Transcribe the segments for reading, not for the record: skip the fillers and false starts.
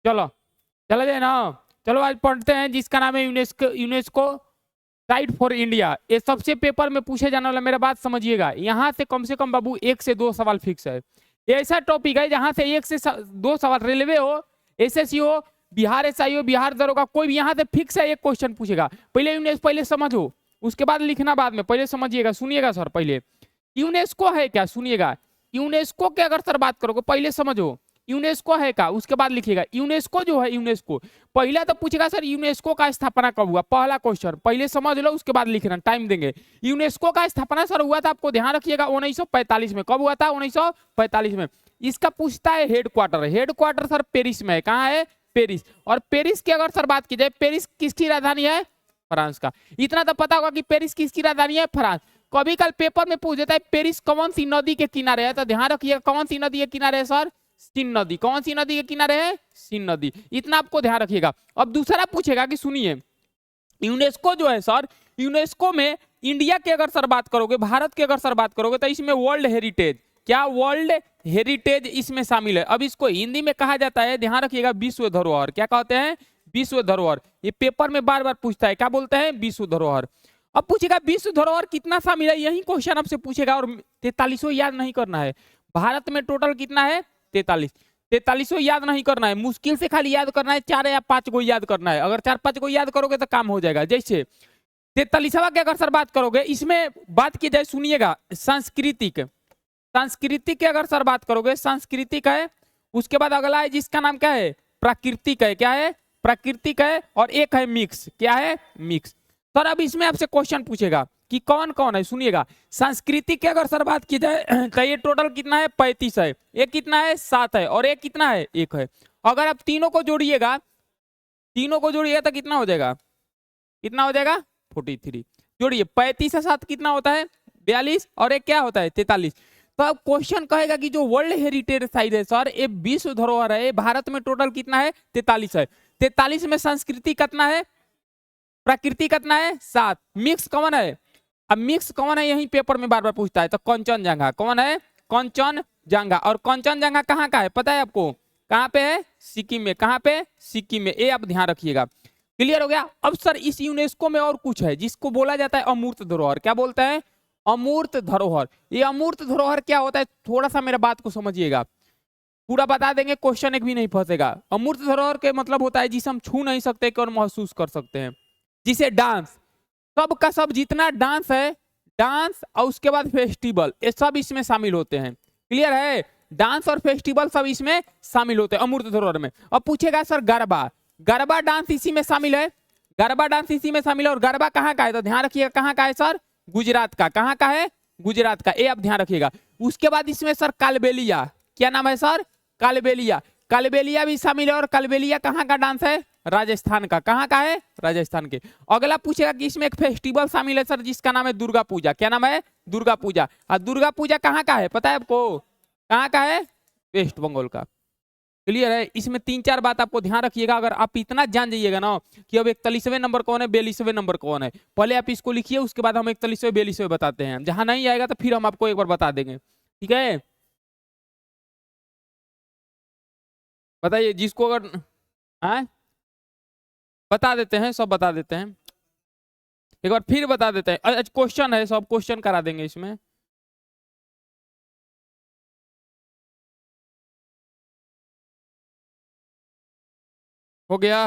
चलो चला जाए ना। चलो आज पढ़ते हैं जिसका नाम है UNESCO UNESCO site for India. ये सबसे पेपर में पूछे जाने वाला, मेरा बात समझिएगा, यहाँ से कम बाबू 1 से 2 सवाल फिक्स है। ये ऐसा टॉपिक है जहां से 1 से 2 सवाल, रेलवे हो, एसएससी हो, बिहार एसआई हो, बिहार दरोगा, कोई भी यहाँ से फिक्स है एक क्वेश्चन पूछेगा। पहले यूनेस्को पहले समझो, उसके बाद लिखना बाद में। पहले समझिएगा, सुनिएगा सर। पहले यूनेस्को है क्या, सुनिएगा। यूनेस्को की अगर सर बात करोगे, पहले समझो यूनेस्को है क्या, उसके बाद लिखिएगा। यूनेस्को जो है, यूनेस्को पहला तो पूछेगा सर यूनेस्को का स्थापना कब हुआ, पहला क्वेश्चन पहले समझ लो, उसके बाद लिखना, टाइम देंगे। यूनेस्को का स्थापना सर हुआ था, आपको ध्यान रखिएगा, 1945 में। कब हुआ था, 1945 में। इसका पूछता है हेडक्वार्टर, हेडक्वार्टर सर पेरिस में है। कहाँ है, पेरिस। और पेरिस की अगर सर बात की जाए, पेरिस किसकी राजधानी है, फ्रांस का। इतना तो पता होगा कि पेरिस किसकी राजधानी है, फ्रांस। कभी कल पेपर में पूछ देता है पेरिस कौन सी नदी के किनारे है, तो ध्यान रखिएगा कौन सी नदी के किनारे है सर, सीन नदी। कौन सी नदी के किनारे है, सीन नदी। इतना आपको ध्यान रखिएगा। अब दूसरा पूछेगा कि सुनिए, यूनेस्को जो है सर, यूनेस्को में इंडिया की अगर सर बात करोगे, भारत की अगर सर बात करोगे, तो इसमें वर्ल्ड हेरिटेज, क्या वर्ल्ड हेरिटेज इसमें शामिल है। अब इसको हिंदी में कहा जाता है, ध्यान रखिएगा, विश्व धरोहर। क्या कहते हैं, विश्व धरोहर। ये पेपर में बार बार पूछता है, क्या बोलते हैं, विश्व धरोहर। अब पूछेगा विश्व धरोहर कितना शामिल है, यही क्वेश्चन आपसे पूछेगा। और 43 याद नहीं करना है। भारत में टोटल कितना है, 43 याद नहीं करना है, मुश्किल से खाली याद करना है, 4 या 5 को याद करना है। अगर 4-5 को याद करोगे तो काम हो जाएगा। जैसे 43वां की अगर सर बात करोगे, इसमें बात की जाए, सुनिएगा, सांस्कृतिक, सांस्कृतिक की अगर सर बात करोगे, सांस्कृतिक है। उसके बाद अगला है जिसका नाम क्या है, प्राकृतिक है। क्या है, प्राकृतिक है। और एक है मिक्स, क्या है, मिक्स। सर अब इसमें आपसे क्वेश्चन पूछेगा कि कौन कौन है, सुनिएगा। सांस्कृतिक की अगर सर बात की जाए तो ये टोटल कितना है, 35 है। एक कितना है, 7 है। और एक कितना है, 1 है। अगर आप तीनों को जोड़िएगा, तीनों को जोड़िएगा तो कितना हो जाएगा, कितना हो जाएगा, 43। जोड़िए, 35 से 7 कितना होता है, 42। और एक क्या होता है, 43। तो अब क्वेश्चन कहेगा कि जो वर्ल्ड हेरिटेज साइट है सर, ये विश्व धरोहर है, भारत में टोटल कितना है, 43 है। 43 में संस्कृति कितना है, प्रकृति कितना है, 7। मिक्स कौन है, अब मिक्स कौन है, यही पेपर में बार बार पूछता है। तो कंचनजंगा कौन है, कंचनजंगा। और कंचनजंगा कहाँ का है, पता है आपको, कहाँ पे है, सिक्किम में। कहाँ पे, सिक्किम में। ये आप ध्यान रखिएगा। क्लियर हो गया। अब सर इस यूनेस्को में और कुछ है जिसको बोला जाता है अमूर्त धरोहर। क्या बोलते हैं, अमूर्त धरोहर। ये अमूर्त धरोहर क्या होता है, थोड़ा सा मेरा बात को समझिएगा, पूरा बता देंगे, क्वेश्चन एक भी नहीं फंसेगा। अमूर्त धरोहर के मतलब होता है जिसे हम छू नहीं सकते और महसूस कर सकते हैं। जिसे डांस, सब का सब जितना डांस है, डांस और उसके बाद फेस्टिवल, ये सब इसमें शामिल होते हैं। क्लियर है, डांस और फेस्टिवल सब इसमें शामिल होते हैं अमूर्त धरोहर में। अब पूछेगा सर गरबा, गरबा डांस इसी में शामिल है, गरबा डांस इसी में शामिल है। और गरबा कहाँ का है, तो ध्यान रखिएगा कहाँ का है सर, गुजरात का। कहाँ का है, गुजरात का। ये आप ध्यान रखिएगा। उसके बाद इसमें सर कालबेलिया, क्या नाम है सर, कालबेलिया, कालबेलिया भी शामिल है। और कालबेलिया कहाँ का डांस है, राजस्थान का। कहाँ का है, राजस्थान के। अगला पूछेगा कि इसमें एक फेस्टिवल शामिल है सर जिसका नाम है दुर्गा पूजा। क्या नाम है, दुर्गा पूजा। और दुर्गा पूजा कहाँ का है, पता है आपको, कहाँ का है, वेस्ट बंगाल का। क्लियर है। इसमें 3-4 बात आपको ध्यान रखिएगा। अगर आप इतना जान जाइएगा ना कि अब 41वें नंबर कौन है, 42वें नंबर कौन है, पहले आप इसको लिखिए, उसके बाद हम 41वें 42वें बताते हैं। जहां नहीं आएगा तो फिर हम आपको एक बार बता देंगे। ठीक है, बताइए जिसको अगर, हाँ बता देते हैं, सब बता देते हैं, एक बार फिर बता देते हैं। आज क्वेश्चन है, सब क्वेश्चन करा देंगे इसमें। हो गया,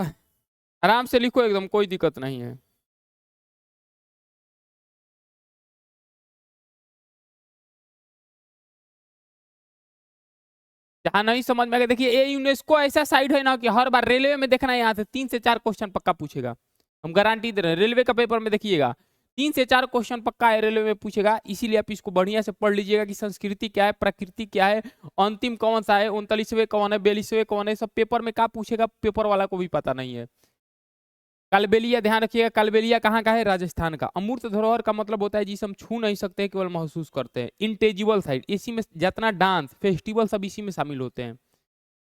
आराम से लिखो, एकदम कोई दिक्कत नहीं है। जहां नहीं समझ में आएगा, देखिए ये यूनेस्को ऐसा साइड है ना कि हर बार रेलवे में देखना है, यहाँ से 3 से 4 क्वेश्चन पक्का पूछेगा, हम गारंटी दे रहे हैं। रेलवे का पेपर में देखिएगा 3 से 4 क्वेश्चन पक्का है, रेलवे में पूछेगा। इसीलिए आप इसको बढ़िया से पढ़ लीजिएगा कि संस्कृति क्या है, प्रकृति क्या है, अंतिम कौन सा है, 39वें कौन है, 42वें कौन है, सब पेपर में क्या पूछेगा, पेपर वाला को भी पता नहीं है। कालबेलिया ध्यान रखिएगा, कालबेलिया कहाँ का है, राजस्थान का। अमूर्त धरोहर का मतलब होता है जिसे हम छू नहीं सकते, केवल महसूस करते हैं। इंटेजिबल साइड, इसी में जितना डांस फेस्टिवल सब इसी में शामिल होते हैं।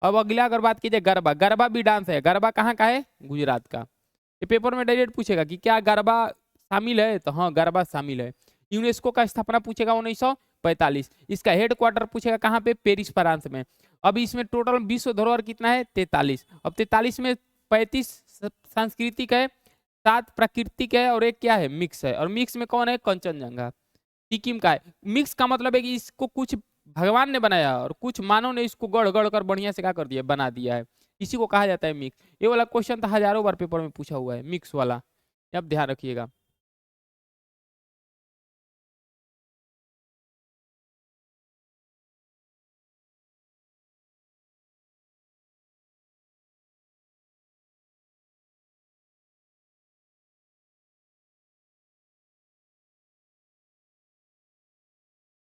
अब अगला अगर बात की जाए गरबा, गरबा भी डांस है। गरबा कहाँ का है, गुजरात का। ये पेपर में डायरेक्ट पूछेगा कि क्या गरबा शामिल है, तो हाँ गरबा शामिल है। यूनेस्को का स्थापना पूछेगा 1945। इसका हेडक्वार्टर पूछेगा कहाँ पे, पेरिस फ्रांस में। अब इसमें टोटल विश्व धरोहर कितना है 43। अब 43 में 35 सांस्कृतिक है, 7 प्राकृतिक है और एक क्या है मिक्स है। और मिक्स में कौन है कंचनजंगा सिक्किम का है। मिक्स का मतलब है कि इसको कुछ भगवान ने बनाया और कुछ मानव ने इसको गढ़ गढ़ कर बढ़िया से क्या कर दिया बना दिया है, इसी को कहा जाता है मिक्स। ये वाला क्वेश्चन तो हजारों बार पेपर में पूछा हुआ है मिक्स वाला, अब ध्यान रखिएगा।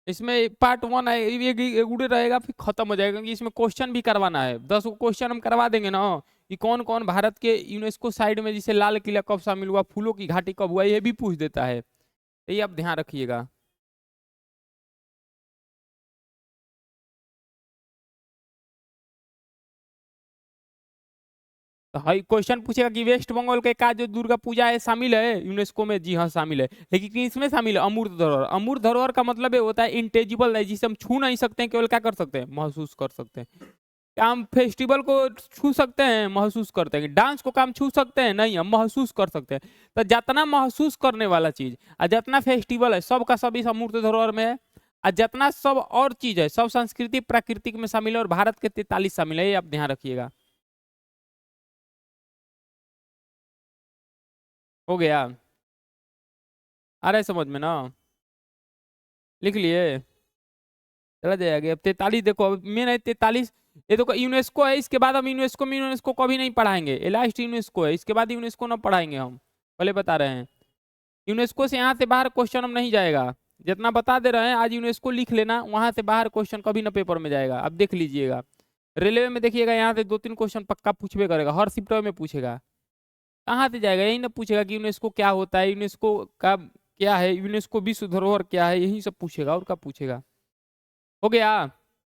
इसमें पार्ट 1 है, ये उड़े रहेगा फिर खत्म हो जाएगा, क्योंकि इसमें क्वेश्चन भी करवाना है। 10 क्वेश्चन हम करवा देंगे ना कि कौन कौन भारत के यूनेस्को साइड में, जैसे लाल किला कब शामिल हुआ, फूलों की घाटी कब हुआ, ये भी पूछ देता है। तो ये आप ध्यान रखिएगा। तो हाई क्वेश्चन पूछेगा कि वेस्ट बंगाल के का जो दुर्गा पूजा है शामिल है यूनेस्को में, जी हाँ शामिल है, लेकिन इसमें शामिल है अमूर्त धरोहर। अमूर्त धरोहर का मतलब ये होता है इंटेजिबल है, जिसे हम छू नहीं सकते हैं, केवल क्या कर सकते हैं महसूस कर सकते हैं। क्या हम फेस्टिवल को छू सकते हैं महसूस करते हैं, डांस को काम छू सकते हैं नहीं, हम महसूस कर सकते हैं। तो जितना महसूस करने वाला चीज और जितना फेस्टिवल है सब का सब इस अमूर्त धरोहर में है, और जितना सब और चीज है सब संस्कृति प्राकृतिक में शामिल है, और भारत के 43 शामिल है, ये आप ध्यान रखिएगा। हो गया, आ रहा है समझ में ना, लिख लिए, चला जाएगा। अब 43 देखो, अब मेन है 43, ये तो यूनेस्को है, इसके बाद हम यूनेस्को में यूनेस्को कभी नहीं पढ़ाएंगे, ये लास्ट यूनेस्को है, इसके बाद यूनेस्को ना पढ़ाएंगे हम, पहले बता रहे हैं। यूनेस्को से यहाँ से बाहर क्वेश्चन हम नहीं जाएगा, जितना बता दे रहे हैं आज यूनेस्को लिख लेना, वहां से बाहर क्वेश्चन कभी ना पेपर में जाएगा। अब देख लीजिएगा रेलवे में, देखिएगा यहाँ से 2-3 क्वेश्चन पक्का पूछबे करेगा, हर शिफ्ट में पूछेगा। कहाँ से जाएगा, यही ना पूछेगा कि यूनेस्को क्या होता है, यूनेस्को का क्या है, यूनेस्को विश्व धरोहर क्या है, यही सब पूछेगा और क्या पूछेगा। हो गया,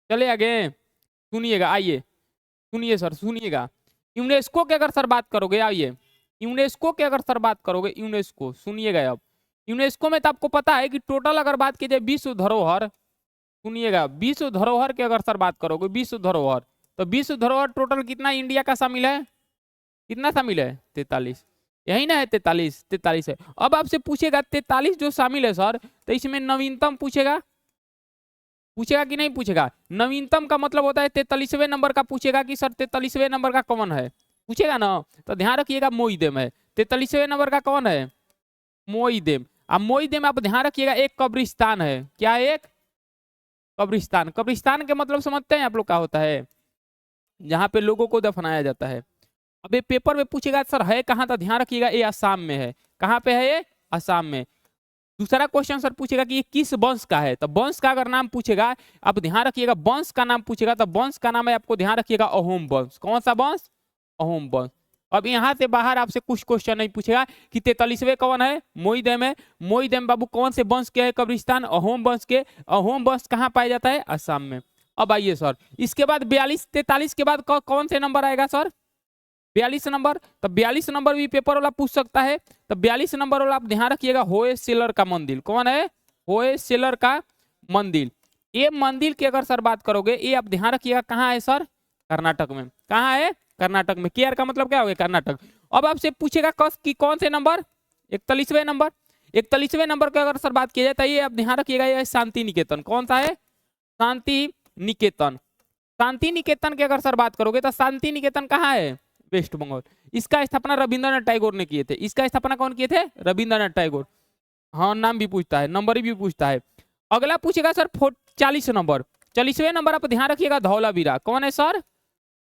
चले आगे, सुनिएगा, आइए सुनिए सर, सुनिएगा। यूनेस्को की अगर सर बात करोगे, आइए यूनेस्को की अगर सर बात करोगे, यूनेस्को सुनिएगा। अब यूनेस्को में तो आपको पता है कि टोटल अगर बात की जाए विश्व धरोहर, सुनिएगा, विश्व धरोहर की अगर सर बात करोगे, विश्व धरोहर, तो विश्व धरोहर टोटल कितना इंडिया का शामिल है, कितना शामिल है 43, यही ना है 43, 43 है। अब आपसे पूछेगा 43 जो शामिल है सर, तो इसमें नवीनतम पूछेगा, पूछेगा कि नहीं पूछेगा। नवीनतम का मतलब होता है 43वें नंबर का पूछेगा कि सर 43वें नंबर का कौन है, पूछेगा ना। तो ध्यान रखिएगा मोईदेम है 43वें नंबर का, कौन है मोईदेम। अब मोईदेम आप ध्यान रखिएगा एक कब्रिस्तान है, क्या एक कब्रिस्तान। कब्रिस्तान के मतलब समझते हैं आप लोग क्या होता है, जहाँ पे लोगों को दफनाया जाता है। अब ये पेपर में पूछेगा सर है कहाँ, तो ध्यान रखिएगा ये असम में है। कहाँ पे है ये, असम में। दूसरा क्वेश्चन सर पूछेगा कि ये किस वंश का है, तो वंश का अगर नाम पूछेगा, आप ध्यान रखिएगा वंश का नाम पूछेगा, तो वंश का नाम है, आपको ध्यान रखिएगा अहोम वंश। कौन सा वंश, अहोम वंश। अब यहाँ से बाहर आपसे कुछ क्वेश्चन नहीं पूछेगा कि 43वें कौन है, मोईदेम है। मोईदेम बाबू कौन से वंश के है, कब्रिस्तान अहोम वंश के। अहोम वंश कहाँ पाया जाता है, असम में। अब आइए सर, इसके बाद 42 43 के बाद कौन से नंबर आएगा सर, 42 नंबर। तो 42 नंबर भी पेपर वाला पूछ सकता है। तो 42 नंबर वाला आप ध्यान रखिएगा होयसलर का मंदिर। कौन है, होयसलर का मंदिर। ये मंदिर की अगर सर बात करोगे, ये आप ध्यान रखिएगा कहाँ है सर, कर्नाटक में। कहाँ है, कर्नाटक में। केयर का मतलब क्या हो गया, कर्नाटक। अब आपसे पूछेगा कस कि कौन से नंबर, 41वें नंबर। 41वें नंबर की अगर सर बात की जाए, तो ये आप ध्यान रखिएगा ये शांति निकेतन। कौन सा है, शांति निकेतन। शांति निकेतन की अगर सर बात करोगे, तो शांति निकेतन कहाँ है, वेस्ट बंगाल। इसका स्थापना रविंद्रनाथ टैगोर ने किए थे। इसका स्थापना कौन किए थे, रविंद्रनाथ टैगोर। हाँ नाम भी पूछता है, नंबर भी पूछता है। अगला पूछेगा सर 40 नंबर। 40वें नंबर आप ध्यान रखिएगा धौलावीरा। कौन है सर,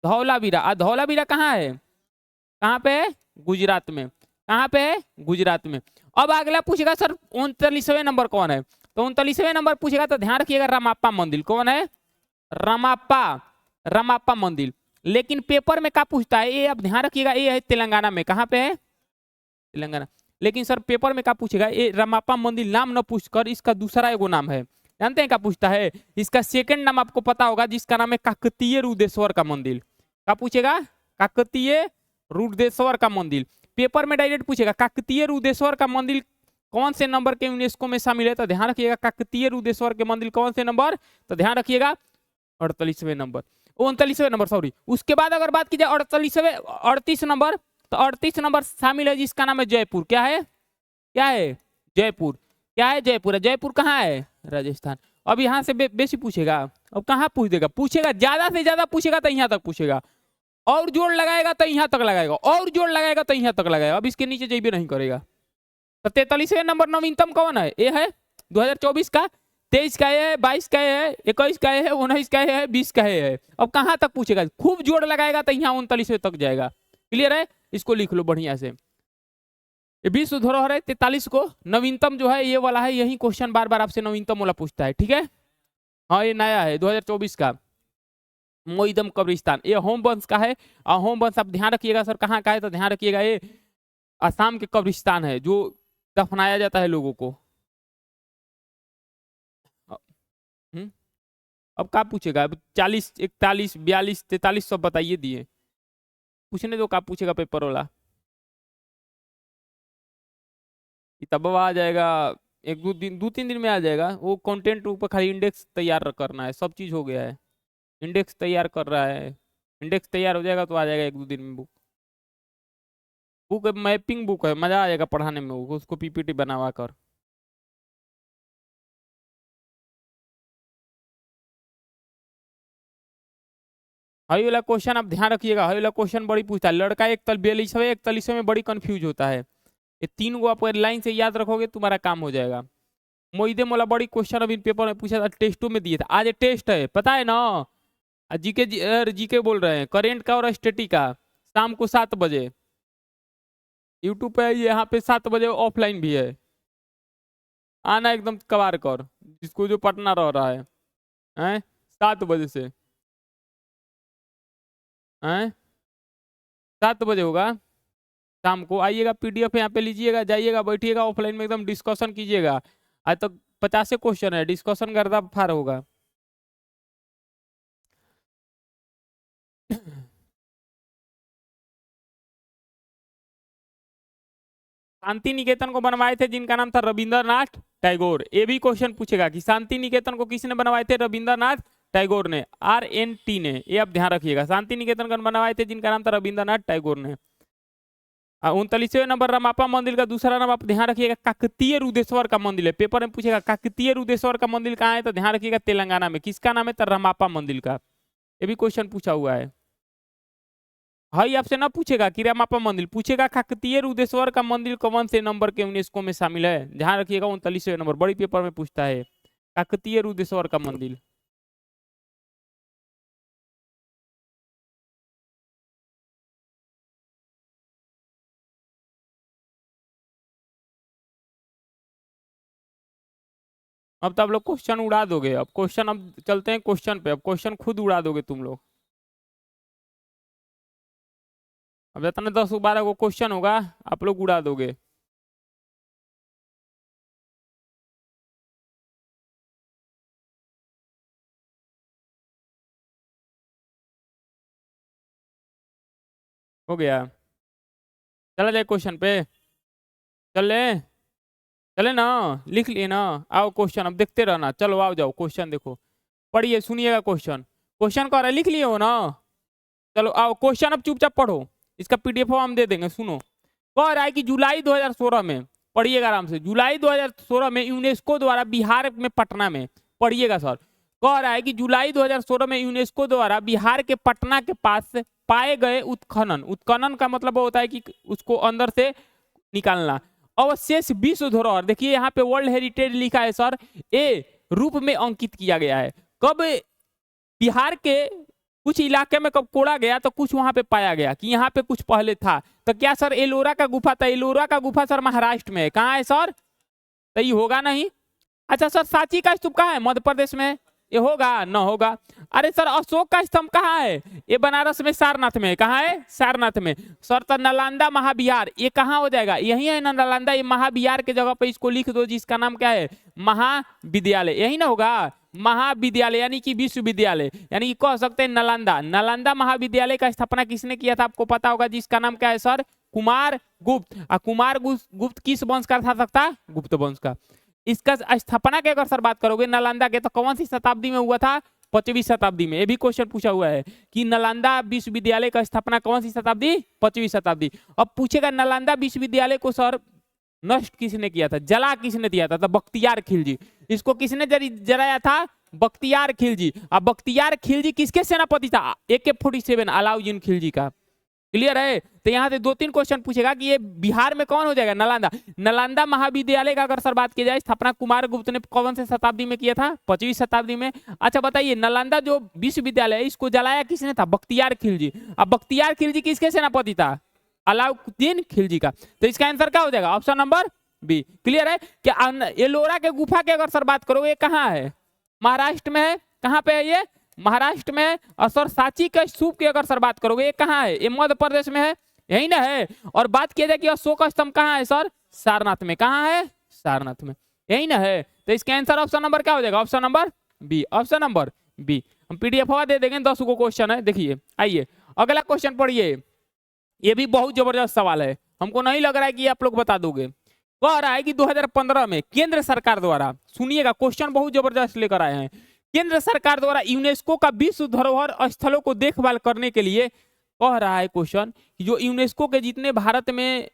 धौलावीरा। धौलावीरा कहाँ है, कहाँ पे है, गुजरात में। कहाँ पे है, गुजरात में। अब अगला पूछेगा सर 39वें नंबर कौन है, तो 39वें नंबर पूछेगा, तो ध्यान रखिएगा रमाप्पा मंदिर। कौन है, रमाप्पा, रमाप्पा मंदिर। लेकिन पेपर में क्या पूछता है, ये आप ध्यान रखिएगा, ये है तेलंगाना में। कहाँ पे है, तेलंगाना। लेकिन सर पेपर में क्या पूछेगा, ये रमाप्पा मंदिर नाम न पूछकर इसका दूसरा एगो नाम है। जानते हैं क्या पूछता है, इसका सेकंड नाम आपको पता होगा, जिसका नाम है काकतीय रुद्रेश्वर का मंदिर। क्या पूछेगा, काकतीय रुद्रेश्वर का मंदिर। पेपर में डायरेक्ट पूछेगा काकतीय रुद्रेश्वर का मंदिर कौन से नंबर के यूनेस्को में शामिल है, तो ध्यान रखिएगा काकतीय रुद्रेश्वर के मंदिर कौन से नंबर, तो ध्यान रखिएगा 48वें नंबर। 39वें नंबर, सॉरी। उसके बाद अगर बात की जाए 38 नंबर, तो 38 नंबर शामिल है जिसका नाम है जयपुर। क्या है? क्या है? जयपुर। क्या है? जयपुर है। जयपुर कहाँ है? राजस्थान। अब यहाँ से बेसी पूछेगा। अब कहाँ पूछ देगा? पूछेगा ज्यादा से ज्यादा पूछेगा तो यहाँ तक पूछेगा, और जोड़ लगाएगा तो यहाँ तक लगाएगा, और जोड़ लगाएगा तो यहाँ तक लगाएगा। अब इसके नीचे जैबे नहीं करेगा। तो 43वें नंबर नवीनतम कौन है? ये है 2024 का। 23 का ये है, 22 का ये है, 21 का ये है, 19 का ये है, 20 का ये है। अब कहाँ तक पूछेगा? खूब जोड़ लगाएगा तो यहाँ 39वें तक जाएगा। क्लियर है? इसको लिख लो बढ़िया से। ये 20 धरोहर है। 43 को नवीनतम जो है ये वाला है। यही क्वेश्चन बार बार आपसे नवीनतम वाला पूछता है। ठीक है? हाँ, ये नया है 2024 का। मोईदम कब्रिस्तान ये होम वंश का है। और होम वंश आप ध्यान रखिएगा सर कहाँ का है, तो ध्यान रखिएगा ये असम के कब्रिस्तान है जो दफनाया जाता है लोगों को। हम्म अब क्या पूछेगा? अब 40, 41, 42, 43 सब बताइए दिए। पूछने दो, क्या पूछेगा पेपर वाला। तब आ जाएगा एक दो दिन, 2-3 दिन में आ जाएगा। वो कंटेंट ऊपर खाली इंडेक्स तैयार करना है, सब चीज हो गया है। इंडेक्स तैयार कर रहा है। इंडेक्स तैयार हो जाएगा तो आ जाएगा 1-2 दिन में। बुक बुक मैपिंग बुक है, मजा आ जाएगा पढ़ाने में। वो उसको पीपीटी बनवा कर। हई वाला क्वेश्चन आप ध्यान रखिएगा। हई वाला क्वेश्चन बड़ी पूछता है। लड़का 41 में बड़ी कंफ्यूज होता है। ये 3 को आप लाइन से याद रखोगे तुम्हारा काम हो जाएगा। मोईदम वाला बड़ी क्वेश्चन अभी पेपर में पूछा था, टेस्टों में दिए था। आज टेस्ट है, पता है ना? जीके जीके बोल रहे हैं, करेंट का और स्टैटिक का। शाम को 7 बजे यूट्यूब पे, यहाँ पे 7 बजे ऑफलाइन भी है। आना एकदम कबार कर, जिसको जो पटना रह रहा है 7 बजे से। हैं 7 बजे होगा शाम को। आइएगा, पीडीएफ यहाँ पे लीजिएगा, जाइएगा, बैठिएगा, ऑफलाइन में एकदम डिस्कशन कीजिएगा। आज तक 50 क्वेश्चन है, डिस्कशन करता फार होगा। शांति निकेतन को बनवाए थे जिनका नाम था रविंद्रनाथ टैगोर। ये भी क्वेश्चन पूछेगा कि शांति निकेतन को किसने बनवाए थे? रविंद्रनाथ टैगोर ने, RNT ने। ये आप ध्यान रखिएगा। शांति निकेतन को बनवाए थे जिनका नाम था रविंद्रनाथ टैगोर ने। 39वें नंबर रमापा मंदिर का दूसरा नाम आप ध्यान रखिएगा, काकतीय रुद्रेश्वर का मंदिर है। पेपर में पूछेगा काकतीय रुद्रेश्वर का मंदिर कहाँ है, तो ध्यान रखिएगा तेलंगाना में। किसका नाम है? तो रमापा मंदिर का। ये भी क्वेश्चन पूछा हुआ है। हाई आपसे ना पूछेगा कि रमापा मंदिर, पूछेगा काकतीय रुद्रेश्वर का मंदिर कौन से नंबर के यूनेस्को में शामिल है। ध्यान रखिएगा 39वें नंबर, बड़ी पेपर में पूछता है काकतीय रुद्रेश्वर का मंदिर। अब तो आप लोग क्वेश्चन उड़ा दोगे। अब क्वेश्चन, अब चलते हैं क्वेश्चन पे। अब क्वेश्चन खुद उड़ा दोगे तुम लोग। अब जितना 10-12 को क्वेश्चन होगा आप लोग उड़ा दोगे। हो गया? चला जाए क्वेश्चन पे। चले चले ना, लिख लिए ना? आओ क्वेश्चन अब देखते रहना। चलो आओ, जाओ क्वेश्चन देखो, पढ़िए, सुनिएगा क्वेश्चन। क्वेश्चन कह रहा है, लिख लिए हो ना? चलो आओ क्वेश्चन अब चुपचाप पढ़ो। इसका पीडीएफ हम दे देंगे। सुनो, कह रहा है कि जुलाई 2016 में, पढ़िएगा आराम से, जुलाई 2016 में यूनेस्को द्वारा बिहार में पटना में, पढ़िएगा सर। कह रहा है कि जुलाई 2016 में यूनेस्को द्वारा बिहार के पटना के पास पाए गए उत्खनन, उत्खनन का मतलब होता है कि उसको अंदर से निकालना, अवशेष विश्व धरोहर, देखिए यहाँ पे वर्ल्ड हेरिटेज लिखा है सर, ए रूप में अंकित किया गया है। कब बिहार के कुछ इलाके में कब कोड़ा गया, तो कुछ वहां पे पाया गया कि यहाँ पे कुछ पहले था। तो क्या सर एलोरा का गुफा था? एलोरा का गुफा सर महाराष्ट्र में है। कहाँ है सर? तो ये होगा नहीं। अच्छा सर, सांची का स्तूप कहाँ है? मध्य प्रदेश में। ये होगा? न होगा। अरे सर, अशोक का स्तंभ कहाँ है? ये बनारस में, सारनाथ में। कहाँ है? सारनाथ में। सर तो नालंदा महाविहार, ये कहाँ हो जाएगा? यही है ना नालंदा। ये महाविहार के जगह पे इसको लिख दो, जिसका नाम क्या है? महाविद्यालय। यही ना होगा? महाविद्यालय यानी कि विश्वविद्यालय, यानी कि कह सकते हैं नालंदा। नालंदा महाविद्यालय का स्थापना किसने किया था? आपको पता होगा, जिसका नाम क्या है सर? कुमार गुप्त। कुमार गुप्त किस वंश का था सकता है? गुप्त वंश का। इसका स्थापना की अगर सर बात करोगे नालंदा के, तो कौन सी शताब्दी में हुआ था? 5वीं शताब्दी में। ये भी क्वेश्चन पूछा हुआ है कि नालंदा विश्वविद्यालय का स्थापना कौन सी शताब्दी, 5वीं शताब्दी। अब पूछेगा नालंदा विश्वविद्यालय को सर नष्ट किसने किया था, जला किसने दिया था, तो बख्तियार खिलजी। इसको किसने जलाया था, बख्तियार खिलजी। अब बख्तियार खिलजी किसके सेनापति था, AK-47 अलाउद्दीन खिलजी का। क्लियर है। तो यहाँ से 2-3 क्वेश्चन पूछेगा कि ये बिहार में कौन हो जाएगा, नालंदा। नालंदा महाविद्यालय का अगर सर बात की जाए स्थापना कुमारगुप्त ने कौन से शताब्दी में किया था, 5वीं शताब्दी में। अच्छा बताइए नालंदा जो विश्वविद्यालय है इसको जलाया किसने था, बख्तियार खिलजी। अब बख्तियार खिलजी किसके सेनापति था, अलाउद्दीन खिलजी का। तो इसका आंसर क्या हो जाएगा, ऑप्शन नंबर बी। क्लियर है। क्या एलोरा के गुफा की अगर सर बात करो ये कहाँ है, महाराष्ट्र में है। कहाँ पे है ये, महाराष्ट्र में है। और सर सांची के स्तूप की अगर सर बात करोगे ये कहाँ है, ये मध्य प्रदेश में है, यही ना है। और बात किया जाए कि अशोक स्तंभ कहाँ है सर, सारनाथ में। कहाँ है, सारनाथ में, यही ना है। तो इसका आंसर ऑप्शन नंबर क्या हो जाएगा, option number B, option number B. हम PDF दे देंगे, 10 को क्वेश्चन है। देखिए आइए अगला क्वेश्चन पढ़िए, ये भी बहुत जबरदस्त सवाल है, हमको नहीं लग रहा है कि आप लोग बता दोगे। कह रहा है कि 2015 में केंद्र सरकार द्वारा, सुनिएगा क्वेश्चन बहुत जबरदस्त लेकर आए हैं, केंद्र सरकार द्वारा यूनेस्को का विश्व धरोहर स्थलों को देखभाल करने के लिए कह रहा है क्वेश्चन कि जो यूनेस्को के जितने भारत में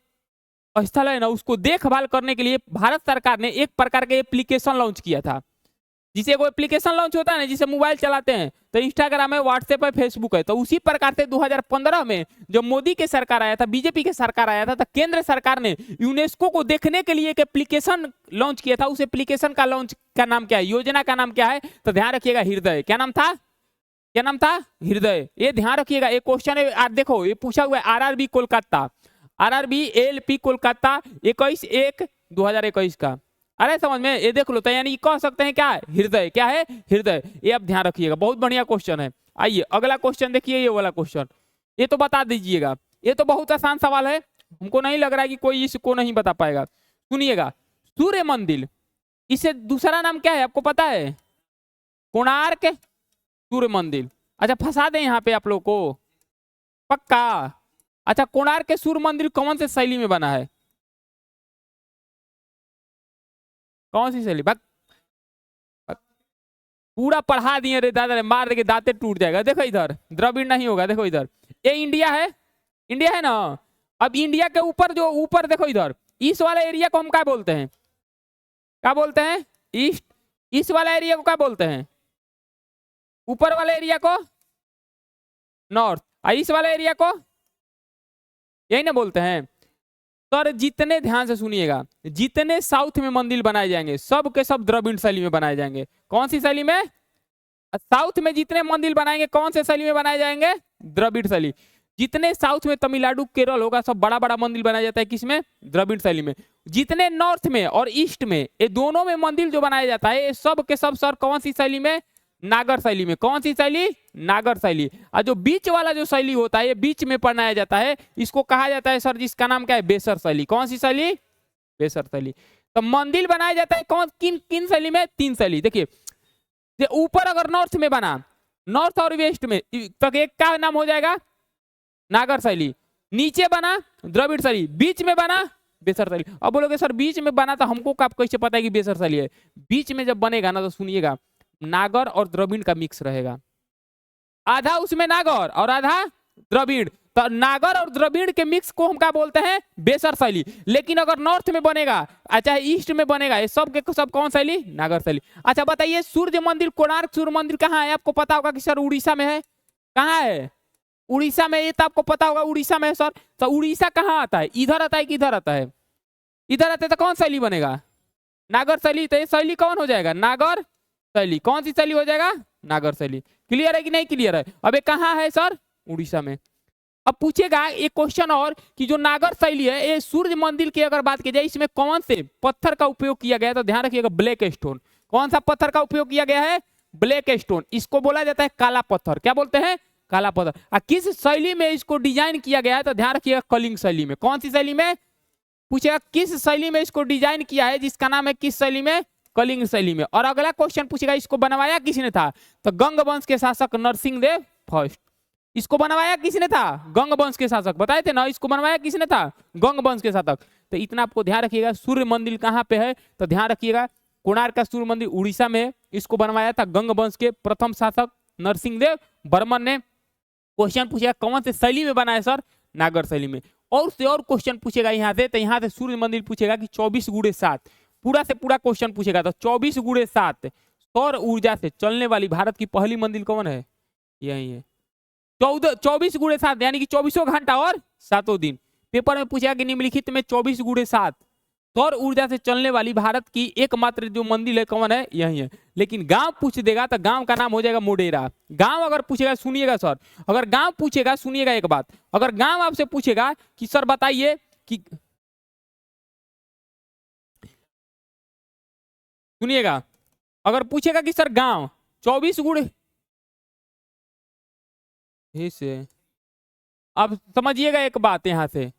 स्थल है ना उसको देखभाल करने के लिए भारत सरकार ने एक प्रकार के एप्लीकेशन लॉन्च किया था। जिसे कोई एप्लीकेशन लॉन्च होता है ना, जिसे मोबाइल चलाते हैं तो इंस्टाग्राम है, व्हाट्सएप है, फेसबुक है, तो उसी प्रकार से 2015 में जब मोदी के सरकार आया था, बीजेपी के सरकार आया था, तो केंद्र सरकार ने यूनेस्को को देखने के लिए एक एप्लीकेशन लॉन्च किया था। उस एप्लीकेशन का लॉन्च का नाम क्या है, योजना का नाम क्या है, तो ध्यान रखिएगा हृदय। क्या नाम था, क्या नाम था, हृदय। ये ध्यान रखिएगा। एक क्वेश्चन है, देखो ये पूछा हुआ है RRB Kolkata, RRB ALP Kolkata 21/1/2021 का। अरे समझ में, ये देख लो। तो यानी कह सकते हैं क्या, हृदय। क्या है, हृदय। ये आप ध्यान रखिएगा, बहुत बढ़िया क्वेश्चन है। आइए अगला क्वेश्चन देखिए, ये वाला क्वेश्चन, ये तो बता दीजिएगा। ये तो बहुत आसान सवाल है, हमको नहीं लग रहा है कि कोई इसको नहीं बता पाएगा। सुनिएगा, सूर्य मंदिर, इसे दूसरा नाम क्या है आपको पता है, कोणार्क सूर्य मंदिर। अच्छा फंसा दें यहाँ पे आप लोग को, पक्का। अच्छा कोणार्क के सूर्य मंदिर कौन से शैली में बना है, कौन सी शैली, पूरा पढ़ा दिए रे दादा, मार देके दांते टूट जाएगा। देखो इधर द्रविड़ नहीं होगा, देखो इधर ये इंडिया है, इंडिया है ना। अब इंडिया के ऊपर जो ऊपर देखो इधर ईस्ट वाला एरिया को हम क्या बोलते हैं, क्या बोलते हैं, ईस्ट। ईस्ट वाला एरिया को क्या बोलते हैं, ऊपर वाले एरिया को नॉर्थ, ईस्ट वाला एरिया को यही ना बोलते हैं। सर जितने ध्यान से सुनिएगा, जितने साउथ में मंदिर बनाए जाएंगे सब के सब द्रविड़ शैली में बनाए जाएंगे। कौन सी शैली में, साउथ में जितने मंदिर बनाएंगे कौन से शैली में बनाए जाएंगे, द्रविड़ शैली। जितने साउथ में तमिलनाडु केरल होगा सब बड़ा बड़ा मंदिर बनाया जाता है किसमें, द्रविड़ शैली में। जितने नॉर्थ में और ईस्ट में, ये दोनों में मंदिर जो बनाया जाता है ये सब के सब सर कौन सी शैली में, नागर शैली में। कौन सी शैली, नागर शैली। और जो बीच वाला जो शैली होता है ये बीच में बनाया जाता है, इसको कहा जाता है सर, जिसका नाम क्या है, बेसर शैली। कौन सी शैली, बेसर शैली। तो मंदिर बनाया जाता है कौन किन किन शैली में, 3 शैली। देखिए ऊपर अगर नॉर्थ में बना, नॉर्थ और वेस्ट में, तो एक का नाम हो जाएगा नागर शैली। नीचे बना द्रविड़ शैली, बीच में बना बेसर शैली। अब बोलोगे सर बीच में बना तो हमको कब कैसे पता है कि बेसर शैली है। बीच में जब बनेगा ना तो सुनिएगा, नागर और द्रविड़ का मिक्स रहेगा, आधा उसमें नागर और आधा द्रविड़। तो नागर और द्रविड़ के मिक्स को हम क्या बोलते हैं, बेसर शैली। लेकिन अगर नॉर्थ में बनेगा अच्छा ईस्ट में बनेगा, ये सब के सब कौन शैली, नागर शैली। अच्छा बताइए सूर्य मंदिर, कोणार्क सूर्य मंदिर कहाँ है, आपको पता होगा कि सर उड़ीसा में है। कहाँ है, उड़ीसा में। ये तो आपको पता होगा उड़ीसा में है सर। तो उड़ीसा कहाँ आता है, इधर आता है कि इधर आता है, इधर आता है। तो कौन शैली बनेगा, नागर शैली। तो ये शैली कौन हो जाएगा, नागर शैली। कौन सी शैली हो जाएगा, नागर शैली। क्लियर है कि नहीं क्लियर है। अब ये कहाँ है सर, उड़ीसा में। अब पूछेगा एक क्वेश्चन और कि जो नागर शैली है ये सूर्य मंदिर की अगर बात की जाए इसमें कौन से पत्थर का उपयोग किया गया है, तो ध्यान रखिएगा ब्लैक स्टोन। कौन सा पत्थर का उपयोग किया गया है, ब्लैक स्टोन। इसको बोला जाता है काला पत्थर। क्या बोलते हैं, काला पत्थर। किस शैली में इसको डिजाइन किया गया है, तो ध्यान रखिएगा कलिंग शैली में। कौन सी शैली में, पूछेगा किस शैली में इसको डिजाइन किया है, जिसका नाम है किस शैली में, कलिंग शैली में। और अगला क्वेश्चन पूछेगा इसको बनवाया किसने था, तो गंग वंश के शासक नरसिंह देव फर्स्ट। इसको बनवाया किसने था, गंग वंश के शासक। बताए थे ना, इसको बनवाया किसने था, गंग वंश के शासक। तो इतना आपको ध्यान रखिएगा। सूर्य मंदिर कहाँ पे है, तो ध्यान रखिएगा कोणार्क का सूर्य मंदिर उड़ीसा में है। इसको बनवाया था गंग वंश के प्रथम शासक नरसिंहदेव बर्मन ने। क्वेश्चन पूछेगा कौन से शैली में बना है सर, नागर शैली में। और से और क्वेश्चन पूछेगा यहाँ से, तो यहाँ से सूर्य मंदिर पूछेगा कि 24 गुणे 7 पूरा से पूरा क्वेश्चन पूछेगा। तो 24 गुणे 7 सौर ऊर्जा से चलने वाली भारत की पहली मंदिर कौन है, यही है 24 गुणे 7 यानी कि 24 घंटा और 7 दिन। पेपर में पूछेगा कि निम्नलिखित में 24 गुणे 7 सौर ऊर्जा से चलने वाली भारत की एकमात्र जो मंदिर है कौन है, यही है। लेकिन गांव पूछ देगा तो गांव का नाम हो जाएगा मोडेरा। गांव अगर पूछेगा, सुनिएगा सर, अगर गांव पूछेगा, सुनिएगा एक बात, अगर गांव आपसे पूछेगा कि सर बताइए कि, सुनिएगा, अगर पूछेगा कि सर गांव 24 गुणे से, अब समझिएगा एक बात यहां से,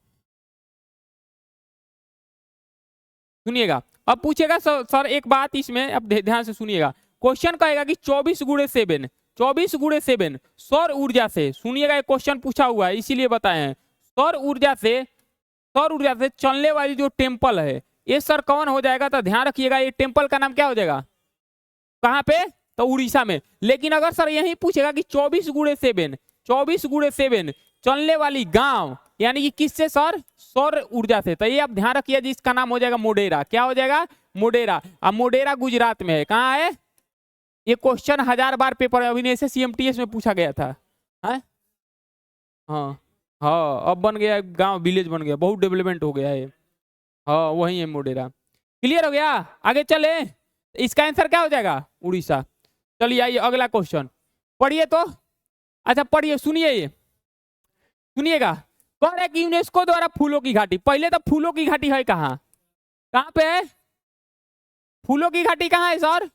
सुनिएगा। अब पूछेगा सर एक बात इसमें, अब ध्यान से सुनिएगा। क्वेश्चन कहेगा कि 24 गुणे 7 24 गुणे 7 सौर ऊर्जा से, सुनिएगा एक क्वेश्चन पूछा हुआ है इसीलिए बताए हैं, सौर ऊर्जा से चलने वाली जो टेम्पल है ये सर कौन हो जाएगा। तो ध्यान रखिएगा ये टेम्पल का नाम क्या हो जाएगा, कहाँ पे, तो उड़ीसा में। लेकिन अगर सर यही पूछेगा कि 24 गुणे 7 चलने वाली गांव यानी कि किससे सर, सौर ऊर्जा से, तो ये आप ध्यान रखिए जी, इसका नाम हो जाएगा मोडेरा। क्या हो जाएगा, मोडेरा। अब मोडेरा गुजरात में है, कहाँ है, ये क्वेश्चन 1000 बार पेपर है, अभी से CMTS में पूछा गया था। हाँ हाँ, अब बन गया गांव, विलेज बन गया, बहुत डेवलपमेंट हो गया है। हाँ वही है मोडेरा। क्लियर हो गया, आगे चले। इसका आंसर क्या हो जाएगा, उड़ीसा। चलिए आइए अगला क्वेश्चन पढ़िए तो। अच्छा पढ़िए, सुनिए, ये सुनिएगा। कह रहा है कि यूनेस्को द्वारा फूलों की घाटी, पहले तो फूलों की घाटी है कहाँ, कहाँ पे है फूलों की घाटी, कहाँ है सर,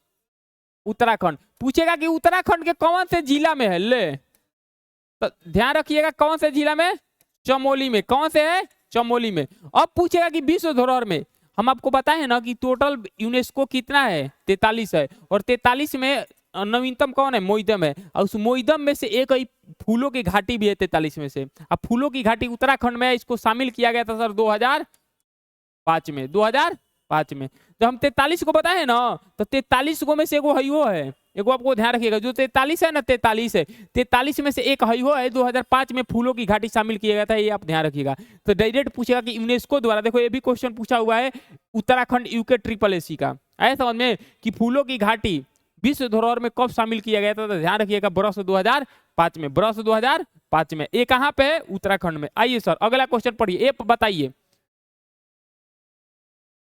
उत्तराखंड। पूछेगा कि उत्तराखंड के कौन से जिला में है, ले तो ध्यान रखिएगा कौन से जिला में, चमोली में। कौन से है, चमोली में। अब पूछेगा कि विश्व धरोहर में, हम आपको बताए ना कि टोटल यूनेस्को कितना है, 43 है, और 43 में नवीनतम कौन है, मोइदम है, और उस मोइदम में से एक ही फूलों की घाटी भी है 43 में से। अब फूलों की घाटी उत्तराखंड में, इसको शामिल किया गया था सर 2005 में, 2005 में। जब हम 43 को बताए ना, तो 43 को में से एगो हईहो है, एगो आपको ध्यान रखिएगा, जो 43 है ना, 43 है, 43 में से एक हईहो है, 2005 में फूलों की घाटी शामिल किया गया था, ये आप ध्यान रखिएगा। तो डायरेक्ट पूछेगा कि यूनेस्को द्वारा, देखो ये भी क्वेश्चन पूछा हुआ है उत्तराखंड यूके SSC का, आया समझ में, कि फूलों की घाटी विश्व धरोहर में कब शामिल किया गया था। तो ध्यान रखिएगा वर्ष 2005 में, वर्ष 2005 में। ये कहाँ पे है, उत्तराखंड में। आइए सर अगला क्वेश्चन पढ़िए, ये बताइए,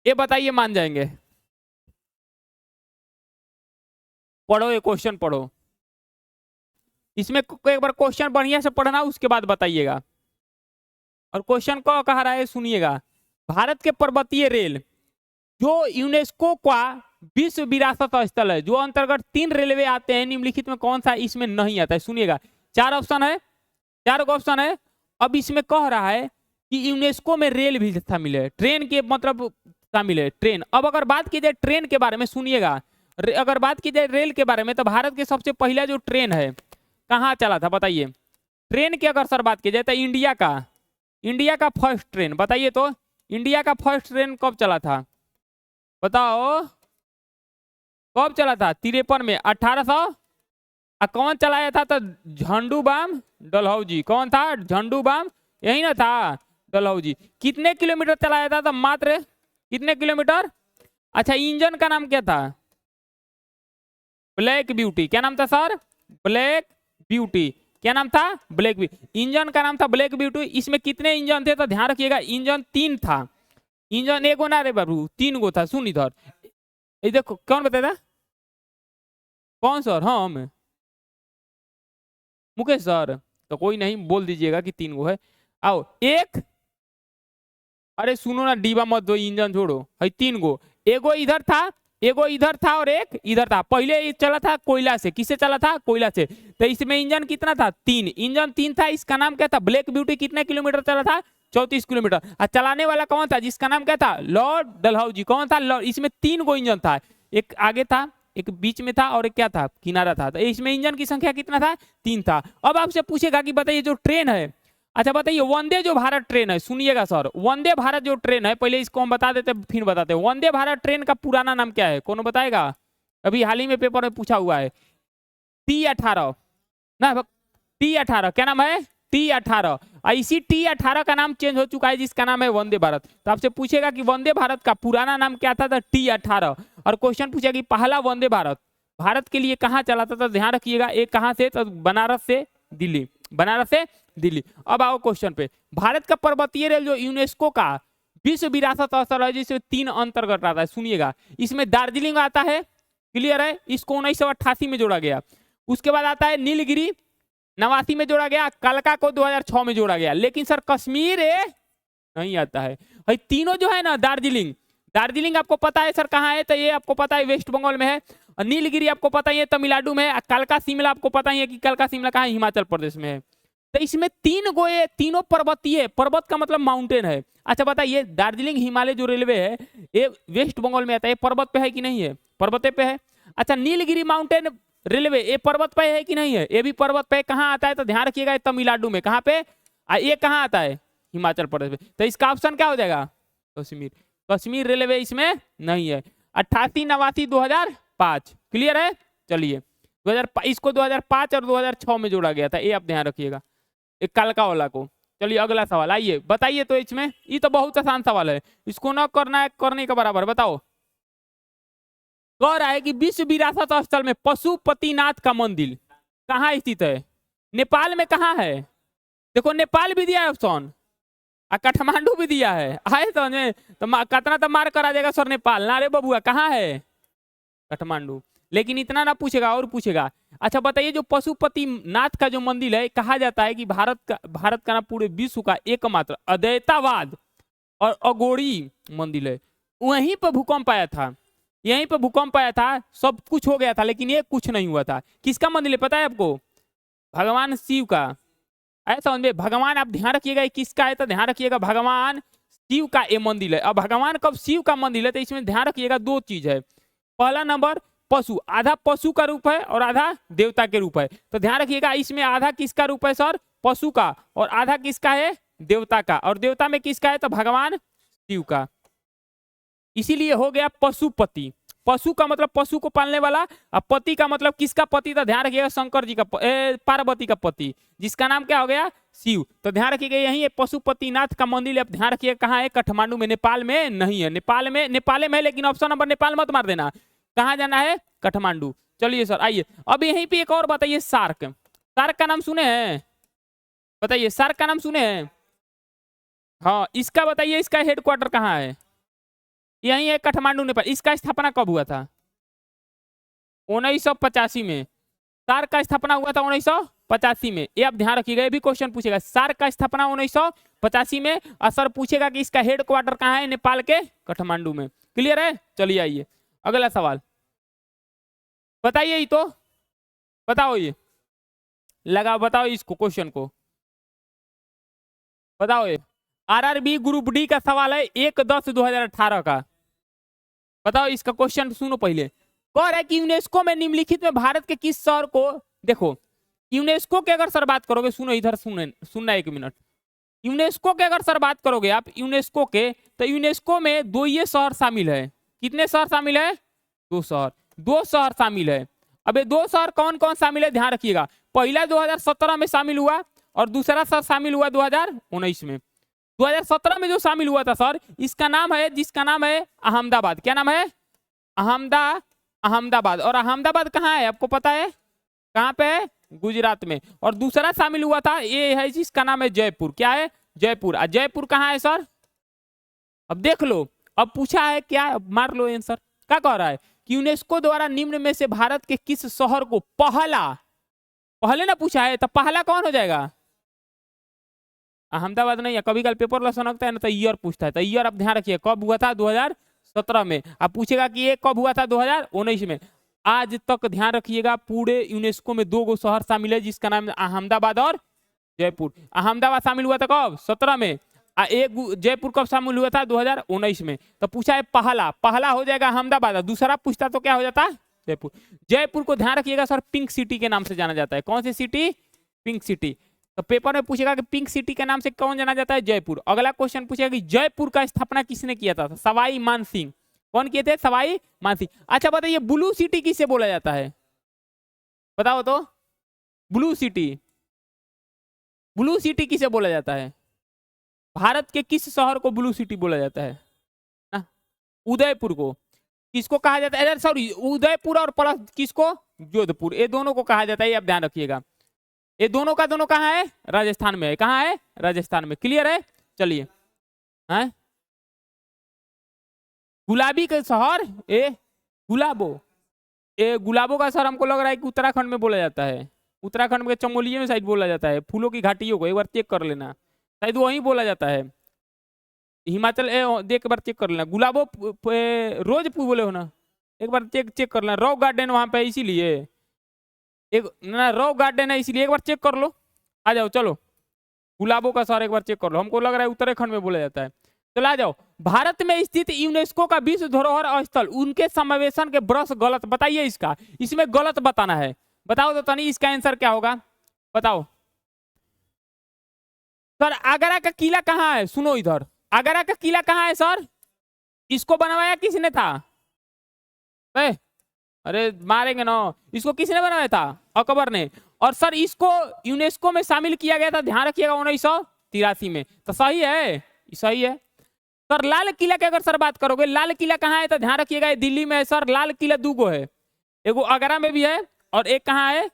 ये बताइए, मान जाएंगे, पढ़ो ये क्वेश्चन पढ़ो, इसमें एक बार क्वेश्चन बढ़िया से पढ़ना, उसके बाद बताइएगा। और क्वेश्चन को कह रहा है, सुनिएगा। भारत के पर्वतीय रेल जो यूनेस्को का विश्व विरासत स्थल है, जो अंतर्गत 3 रेलवे आते हैं, निम्नलिखित में कौन सा इसमें नहीं आता है। सुनिएगा 4 ऑप्शन है, 4 ऑप्शन है। अब इसमें कह रहा है कि यूनेस्को में रेल भी शामिल है, ट्रेन के मतलब शामिल है, ट्रेन। अब अगर बात की जाए ट्रेन के बारे में, सुनिएगा, अगर बात की जाए रेल के बारे में, तो भारत के सबसे पहला जो ट्रेन है कहाँ चला था, बताइए। ट्रेन की अगर सर बात की जाए तो इंडिया का फर्स्ट ट्रेन, बताइए तो, इंडिया का फर्स्ट ट्रेन कब चला था, बताओ कब चला था, 53 में, 1800। कौन चलाया था, तो झंडू बाम डलहौजी। कौन था, झंडू बाम, यही ना था, डलहौजी। कितने किलोमीटर चलाया था, तो मात्र कितने किलोमीटर। अच्छा, इंजन का नाम क्या था, ब्लैक ब्यूटी। क्या नाम था सर, ब्लैक ब्यूटी। क्या नाम था, ब्लैक ब्यूटी। इंजन का नाम था ब्लैक ब्यूटी। इसमें कितने इंजन थे, तो ध्यान रखिएगा इंजन 3 था। इंजन एगो ना रे बाबू, 3 गो था। सुन इधर, ये देखो, कौन बताया, कौन सर, हम मुकेश सर, तो कोई नहीं, बोल दीजिएगा कि 3 गो है। आओ एक, अरे सुनो ना, डीबा मत दो, इंजन छोड़ो, है 3 गो। एगो इधर था, एगो इधर था, और एक इधर था। पहले ये चला था कोयला से, किससे चला था, कोयला से। तो इसमें इंजन कितना था, 3, इंजन 3 था। इसका नाम क्या था, ब्लैक ब्यूटी। कितने किलोमीटर चला था, 34 किलोमीटर। और चलाने वाला कौन था, जिसका नाम क्या था, लॉर्ड डलहौजी। कौन था, लॉर्ड। इसमें 3 गो इंजन था, एक आगे था, एक बीच में था, और एक क्या था, किनारा था। तो इसमें इंजन की संख्या कितना था, 3 था। अब आपसे पूछेगा कि बताइए जो ट्रेन है, अच्छा बताइए, वंदे जो भारत ट्रेन है, सुनिएगा सर, वंदे भारत जो ट्रेन है, पहले इसको हम बता देते फिर बताते हैं। वंदे भारत ट्रेन का पुराना नाम क्या है, कौन बताएगा? अभी हाल ही में पेपर में पूछा हुआ है। T18 ना, T18 क्या नाम है? T18। इसी T18 का नाम चेंज हो चुका है जिसका नाम है वंदे भारत। तो आपसे पूछेगा कि वंदे भारत का पुराना नाम क्या था? तो T18। और क्वेश्चन पूछेगा कि पहला वंदे भारत भारत के लिए कहाँ चला था? तो ध्यान रखिएगा, एक कहाँ से? तो बनारस से दिल्ली, बनारस से दिल्ली। अब आओ क्वेश्चन पे। भारत का पर्वतीय रेल जो यूनेस्को का विश्व विरासत स्थल है, जिसमें 3 अंतर्गत आता है, सुनिएगा। इसमें दार्जिलिंग आता है, क्लियर है, इसको 1988 में जोड़ा गया। उसके बाद आता है नीलगिरी, 89 में जोड़ा गया। कलका को 2006 में जोड़ा गया। लेकिन सर कश्मीर नहीं आता है भाई। तीनों जो है ना, दार्जिलिंग, दार्जिलिंग आपको पता है सर कहाँ है? तो ये आपको पता है वेस्ट बंगाल में है। और नीलगिरी आपको पता ही है तमिलनाडु में है। कलका शिमला आपको पता ही है कि कलका शिमला कहाँ है? हिमाचल प्रदेश में है। तो इसमें 3 गोए, तीनों पर्वतीय, पर्वत का मतलब माउंटेन है। अच्छा बताइए, दार्जिलिंग हिमालय जो रेलवे है ये वेस्ट बंगाल में आता है, ये पर्वत पे है कि नहीं है? पर्वत पे है। अच्छा नीलगिरी माउंटेन रेलवे ये पर्वत पे है कि नहीं है? ये भी पर्वत पे। कहाँ आता है? तो ध्यान रखिएगा, तमिलनाडु में। कहाँ पे? ये कहाँ आता है? हिमाचल प्रदेश में। तो इसका ऑप्शन क्या हो जाएगा? कश्मीर। कश्मीर रेलवे इसमें नहीं है। 88, 89, 2005, क्लियर है। चलिए 2000, इसको 2005 और 2006 में जोड़ा गया था, ये आप ध्यान रखिएगा, एक कलका वाला को। चलिए अगला सवाल, आइए बताइए। तो इसमें ये तो बहुत आसान सवाल है, इसको ना करना है करने के बराबर। बताओ, कह रहा है कि विश्व विरासत स्थल में पशुपतिनाथ का मंदिर कहाँ स्थित है? नेपाल में कहाँ है? देखो नेपाल भी दिया है ऑप्शन, और काठमांडू भी दिया है। आए तो कितना तो मार करा देगा सर नेपाल ना रे बबुआ, कहाँ है? काठमांडू। लेकिन इतना ना पूछेगा, और पूछेगा। अच्छा बताइए, जो पशुपतिनाथ का जो मंदिर है, कहा जाता है कि भारत का ना पूरे विश्व का एकमात्र अद्वैतवाद और अगोरी मंदिर है। वहीं पर भूकंप आया था, यहीं पर भूकंप आया था, सब कुछ हो गया था, लेकिन ये कुछ नहीं हुआ था। किसका मंदिर है पता है आपको? भगवान शिव का। ऐसा समझे, भगवान, आप ध्यान रखिएगा किसका है? तो ध्यान रखिएगा भगवान शिव का ये मंदिर है। अब भगवान कब शिव का मंदिर है, तो इसमें ध्यान रखिएगा 2 चीज है। पहला नंबर, पशु, आधा पशु का रूप है और आधा देवता के रूप है। तो ध्यान रखिएगा, इसमें आधा किसका रूप है सर? पशु का। और आधा किसका है? देवता का। और देवता में किसका है? तो भगवान शिव का। इसीलिए हो गया पशुपति। पशु का मतलब पशु को पालने वाला, और पति का मतलब किसका पति? तो ध्यान रखिएगा शंकर जी का, पार्वती का पति, जिसका नाम क्या हो गया? शिव। तो ध्यान रखिएगा यही है पशुपतिनाथ का मंदिर। आप ध्यान रखिएगा कहाँ है? काठमांडू में, नेपाल में नहीं है। नेपाल में है, लेकिन ऑप्शन नंबर नेपाल मत मार देना। कहाँ जाना है? काठमांडू। चलिए सर आइए, अब यहीं पे एक और बताइए, सार्क। सार्क का नाम सुने हैं? बताइए, सार्क का नाम सुने हैं? हाँ, इसका बताइए, इसका हेडक्वार्टर कहाँ है? यही है काठमांडू नेपाल। इसका स्थापना कब हुआ था? 1985 में। सार्क का स्थापना हुआ था 1985 में। ये आप ध्यान रखिएगा, ये भी क्वेश्चन पूछेगा। सार्क का स्थापना 1985 में। और सर पूछेगा कि इसका हेडक्वार्टर कहाँ है? नेपाल के काठमांडू में। क्लियर है। चलिए आइए अगला सवाल, बताइए। ये तो बताओ, ये लगाओ, बताओ इसको, क्वेश्चन को बताओ। ये आरआरबी ग्रुप डी का सवाल है, 1/10/2018 का। बताओ इसका क्वेश्चन सुनो पहले। कह रहा है कि यूनेस्को में निम्नलिखित में भारत के किस शहर को, देखो यूनेस्को के अगर सर बात करोगे, सुनो इधर, सुनना 1 मिनट। यूनेस्को के अगर सर बात करोगे आप, यूनेस्को के, तो यूनेस्को में 2 ये शहर शामिल है। कितने शहर शामिल है? 2 शहर। 2 शहर शामिल है। अब ये 2 शहर कौन कौन शामिल है? ध्यान रखिएगा। पहला 2017 में शामिल हुआ, और दूसरा शहर शामिल हुआ 2019 में। 2017 में जो शामिल हुआ था सर, इसका नाम है, जिसका नाम है अहमदाबाद। क्या नाम है? अहमदाबाद। और अहमदाबाद कहाँ है आपको पता है? कहाँ पे है? गुजरात में। और दूसरा शामिल हुआ था, ये है जिसका नाम है जयपुर। क्या है? जयपुर। जयपुर कहाँ है सर? अब देख लो, अब पूछा है क्या, मार लो आंसर। क्या कह रहा है कि यूनेस्को द्वारा निम्न में से भारत के किस शहर को पहले ना पूछा है, तो पहला कौन हो जाएगा? अहमदाबाद नहीं है। कभी कल पेपर ला सनकता है ना, तो ईयर पूछता है। तो ईयर आप ध्यान रखिए, कब हुआ था? 2017 में। आप पूछेगा कि ये कब हुआ था? 2019 में। आज तक ध्यान रखिएगा, पूरे यूनेस्को में 2 शहर शामिल है, जिसका नाम है अहमदाबाद और जयपुर। अहमदाबाद शामिल हुआ था कब? 17 में। एक जयपुर कब शामिल हुआ था? 2019 में। तो पूछा है पहला हो जाएगा अहमदाबाद, दूसरा पूछता तो क्या हो जाता? जयपुर। जयपुर को ध्यान रखिएगा सर, पिंक सिटी के नाम से जाना जाता है। कौन सी सिटी? Pink city. तो पेपर में पूछेगा कि पिंक सिटी के नाम से कौन जाना जाता है? जयपुर। अगला क्वेश्चन पूछेगा कि जयपुर का स्थापना किसने किया था? सवाई मान सिंह। कौन किए थे? सवाई मान सिंह। अच्छा बताइए ब्लू सिटी किसे बोला जाता है? बताओ तो, ब्लू सिटी, ब्लू सिटी किसे बोला जाता है? भारत के किस शहर को ब्लू सिटी बोला जाता है? ना, उदयपुर को। किसको कहा जाता है? सॉरी, उदयपुर और प्लस किसको? जोधपुर। ये दोनों को कहा जाता है, आप ध्यान रखिएगा। ये दोनों का दोनों कहाँ है? राजस्थान में है। कहाँ है? राजस्थान में। क्लियर है? चलिए, हैं गुलाबी का शहर ए गुलाबो, ए गुलाबो का शहर हमको लग रहा है कि उत्तराखंड में बोला जाता है। उत्तराखंड में चमोलिया में शायद बोला जाता है। फूलों की घाटियों को एक बार चेक कर लेना, शायद वहीं बोला जाता है। हिमाचल देख एक बार चेक कर लेना। गुलाबो रोजपुर बोले हो ना, एक बार चेक कर लेना। रॉक गार्डन वहां पे इसीलिए एक ना, रॉक गार्डन है इसीलिए एक बार चेक कर लो। आ जाओ चलो, गुलाबों का शहर एक बार चेक कर लो। हमको लग रहा है उत्तराखंड में बोला जाता है। चलो आ जाओ। भारत में स्थित यूनेस्को का विश्व धरोहर स्थल, उनके समावेशन के ब्रश गलत बताइए। इसका इसमें गलत बताना है। बताओ तो तनी, इसका आंसर क्या होगा? बताओ सर। आगरा का किला कहाँ है? सुनो इधर, आगरा का किला कहाँ है सर? इसको बनवाया किसने था? अरे मारेंगे ना। इसको किसने बनाया था? अकबर ने। और सर इसको यूनेस्को में शामिल किया गया था, ध्यान रखिएगा, 1983 में। तो सही है, सही है सर। लाल किला की अगर सर बात करोगे, लाल किला कहाँ है? तो ध्यान रखिएगा, दिल्ली में है सर। लाल किला दो गो है, एगो आगरा में भी है और एक कहाँ है?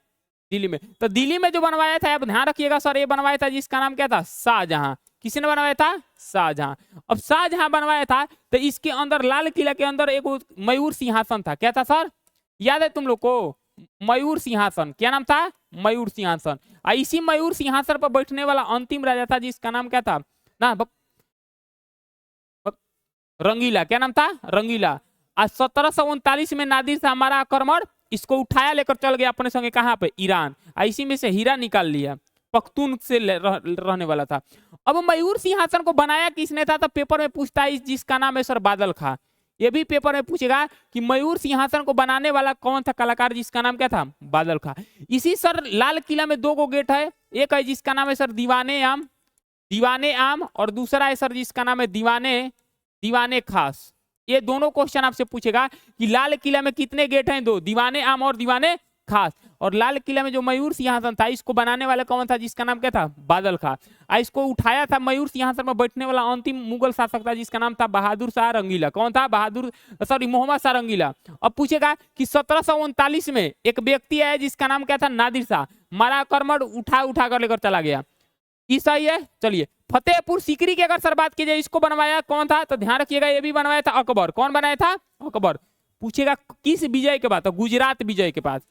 दिल्ली में। तो दिल्ली में जो बनवाया था, अब ध्यान रखिएगा सर, ये बनवाया था जिसका नाम क्या था? शाहजहां। किसने बनवाया था? शाहजहां। अब शाहजहां बनवाया था तो इसके अंदर, लाल किला के अंदर एक मयूर सिंहासन था। क्या था सर? याद है तुम लोग को? मयूर सिंहासन। क्या नाम था? मयूर सिंहासन। इसी मयूर सिंहासन पर बैठने वाला अंतिम राजा था जिसका नाम क्या था ना? रंगीला। क्या नाम था? रंगीला। आज 1739 में नादिर शाह हमारा आक्रमण, इसको उठाया, लेकर चल गया अपने संगे। कहां पे? ईरान। इसी में से हीरा निकाल लिया, पख्तून से रहने वाला था। अब मयूर सिंहासन को बनाया किसने था? तो पेपर में पूछता है, जिसका नाम है सर बादल खां। ये भी पेपर में पूछेगा कि मयूर सिंहासन को बनाने वाला कौन था कलाकार, जिसका नाम क्या था? बादल खां। इसी सर लाल किला में दो गो गेट है, एक है जिसका नाम है सर दीवाने आम, दीवाने आम, और दूसरा है सर जिसका नाम है दीवाने खास। ये दोनों क्वेश्चन आपसे पूछेगा कि लाल किला में कितने गेट हैं? दो, दीवाने आम और दीवाने खास। और लाल किला में जो मयूर सिंहासन था, इसको बनाने वाला कौन था? जिसका नाम क्या था? बादल खां। इसको उठाया था, मयूर सिंहासन में बैठने वाला अंतिम मुगल शासक था जिसका नाम था बहादुर शाह रंगीला। कौन था? मोहम्मद शाह रंगीला। अब पूछेगा कि 1739 में एक व्यक्ति है जिसका नाम क्या था? नादिर शाह। मारा आक्रमण, उठा कर लेकर चला गया। ये सही है। चलिए, फतेहपुर सीकरी की अगर सर बात की जाए, इसको बनवाया कौन था? तो ध्यान रखिएगा, ये भी बनवाया था अकबर। कौन बनाया था? अकबर। पूछेगा किस विजय के बाद? तो गुजरात विजय के बाद।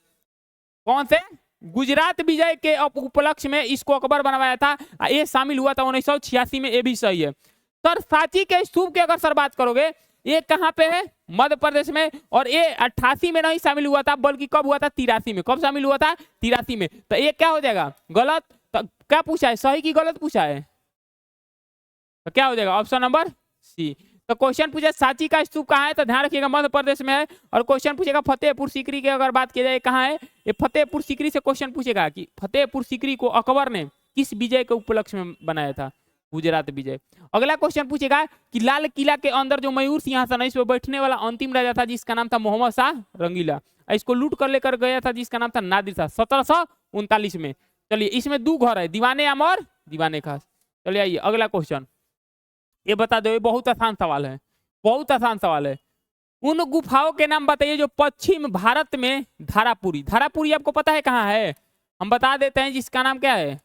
कौन से? गुजरात विजय के उपलक्ष्य में इसको अकबर बनवाया था। ये शामिल हुआ था 1986 में। ये भी सही है सर। सांची के स्तूप की अगर सर बात करोगे, ये कहाँ पे है? मध्य प्रदेश में। और ये 88 में नहीं शामिल हुआ था, बल्कि कब हुआ था? 83 में। कब शामिल हुआ था? 83 में। तो ये क्या हो जाएगा? गलत। तो क्या पूछा है? सही की गलत पूछा है? तो क्या हो जाएगा? Option number C. तो क्वेश्चन पूछा सांची का स्तूप कहाँ है? तो ध्यान रखिएगा, मध्य प्रदेश में है। और क्वेश्चन पूछेगा फतेहपुर सीकरी की अगर बात की जाए, कहाँ है? ये फतेहपुर सीकरी से क्वेश्चन पूछेगा कि फतेहपुर सीकरी को अकबर ने किस विजय के उपलक्ष्य में बनाया था? गुजरात विजय। अगला क्वेश्चन पूछेगा कि लाल किला के अंदर जो मयूर सिंहासन है, इस पर बैठने वाला अंतिम राजा था जिसका नाम था मोहम्मद शाह रंगीला। इसको लूट कर लेकर गया था जिसका नाम था नादिर शाह, 1739 में। चलिए, इसमें दो घर है, दीवाने आम और दीवाने खास। चलिए आइए अगला क्वेश्चन, ये बता दो, ये बहुत आसान सवाल है, बहुत आसान सवाल है। उन गुफाओं के नाम बताइए जो पश्चिम भारत में, धारापुरी आपको पता है कहाँ है? हम बता देते हैं, जिसका नाम क्या है?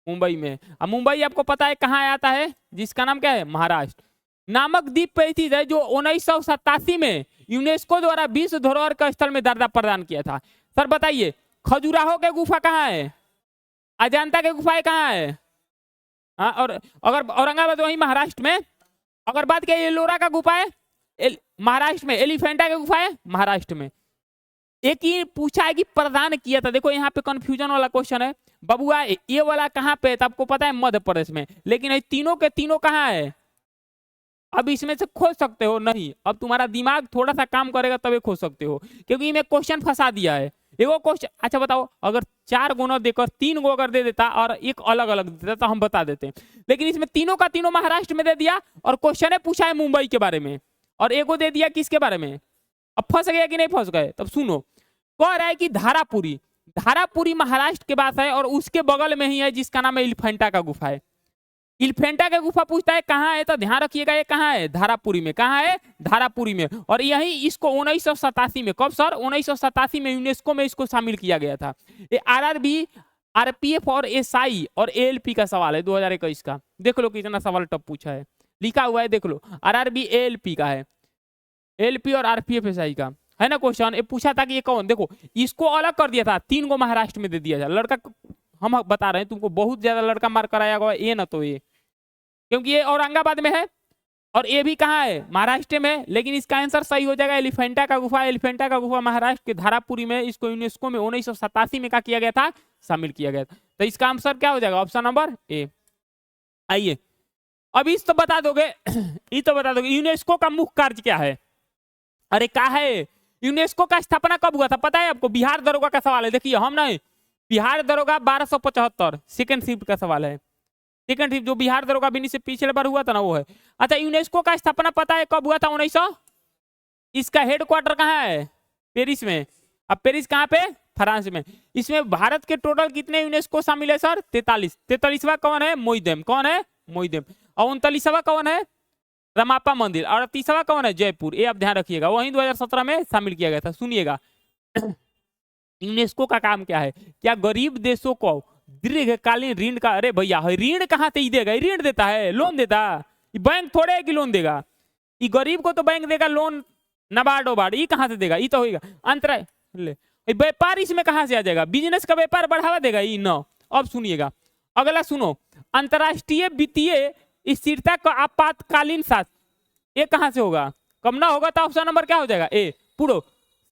मुंबई में। अब मुंबई आपको पता है कहाँ आता है? जिसका नाम क्या है? महाराष्ट्र। नामक द्वीप पे स्थित है, जो 1987 में यूनेस्को द्वारा विश्व धरोहर का स्थल में दर्जा प्रदान किया था। सर बताइए, खजुराहो के गुफा कहाँ है? अजंता के गुफाएं कहाँ है? हाँ, और अगर औरंगाबाद वही महाराष्ट्र में। अगर बात करें एलोरा का गुफा है महाराष्ट्र में, एलिफेंटा के गुफा है महाराष्ट्र में। एक ही पूछा है कि प्रदान किया था। देखो यहाँ पे कंफ्यूजन वाला क्वेश्चन है बबुआ, ये वाला कहाँ पे है? तो आपको पता है मध्य प्रदेश में, लेकिन ये तीनों के तीनों कहाँ है? अब इसमें से खोज सकते हो नहीं, अब तुम्हारा दिमाग थोड़ा सा काम करेगा तभी खोज सकते हो, क्योंकि मैं क्वेश्चन फंसा दिया है। एगो क्वेश्चन, अच्छा बताओ, अगर 4 गो न देकर 3 गो अगर दे देता और एक अलग अलग देता तो हम बता देते, लेकिन इसमें तीनों का तीनों महाराष्ट्र में दे दिया और क्वेश्चन पूछा है मुंबई के बारे में और एगो दे दिया किसके बारे में। अब फंस गया कि नहीं फंस गए? तब सुनो, कह रहा है कि धारापुरी, धारापुरी महाराष्ट्र के पास है और उसके बगल में ही है जिसका नाम है एलिफेंटा का गुफा है। एलिफेंटा का गुफा पूछता है कहाँ है, तो ध्यान रखिएगा ये कहाँ है, धारापुरी में। कहाँ है? धारापुरी में। और यही इसको 1987 में, कब सर? 1987 में यूनेस्को में इसको शामिल किया गया था। ये आरआरबी, आरपीएफ और एसआई और एएलपी का सवाल है 2021 का। देख लो कितना सवाल टफ पूछा है, लिखा हुआ है देख लो, आरआरबी एएलपी का है, एलपी और आरपीएफ एसआई का है ना क्वेश्चन। ये पूछा था कि ये कौन, देखो इसको अलग कर दिया था, 3 गो महाराष्ट्र में दे दिया था। लड़का, हम बता रहे हैं तुमको, बहुत ज्यादा लड़का मार कराया गया ये ना, तो ये क्योंकि ये औरंगाबाद में है और ये भी कहाँ है? महाराष्ट्र में। लेकिन इसका आंसर सही हो जाएगा एलिफेंटा का गुफा। एलिफेंटा का गुफा महाराष्ट्र के धारापुरी में, इसको यूनेस्को में 1987 में क्या किया गया था? शामिल किया गया था। तो इसका आंसर क्या हो जाएगा? Option number A. आइए अब इस तो बता दोगे ये तो बता दोगे यूनेस्को का मुख्य कार्य क्या है? अरे क्या है, यूनेस्को का स्थापना कब हुआ था पता है आपको? बिहार दरोगा का सवाल है। देखिए हम नहीं, बिहार दरोगा 1275 सेकंड शिफ्ट का सवाल है। सेकंड शिफ्ट जो बिहार दरोगा बिनी से पिछले बार हुआ था ना, वो है। अच्छा यूनेस्को का स्थापना पता है कब हुआ था? 1900। इसका हेडक्वार्टर कहाँ है? पेरिस में। अब पेरिस कहाँ पे? फ्रांस में। इसमें भारत के टोटल कितने यूनेस्को शामिल है सर? 43। 43वां कौन है? मोइदेम। कौन है? मोइदेम। और 39वां कौन है? रमापा मंदिर। और 30वां कौन है? जयपुर। ये आप ध्यान रखिएगा, वही 2017 में शामिल किया गया था। सुनिएगा यूनेस्को का काम क्या है? क्या गरीब देशों को दीर्घकालीन ऋण का, अरे भैया ऋण कहाँ से ही देगा? ऋण देता है, लोन देता है। बैंक थोड़े है कि लोन देगा, ये गरीब को तो बैंक देगा लोन, नबार्ड ओबार्ड, ये कहाँ से देगा? ये तो होगा अंतर। व्यापार इसमें कहाँ से आ जाएगा? बिजनेस का व्यापार बढ़ावा देगा ये न। अब सुनिएगा अगला, सुनो, अंतरराष्ट्रीय वित्तीय स्थिरता का आपातकालीन साथ, ये कहां से होगा? कम ना होगा तो ऑप्शन नंबर क्या हो जाएगा? ए। पूरा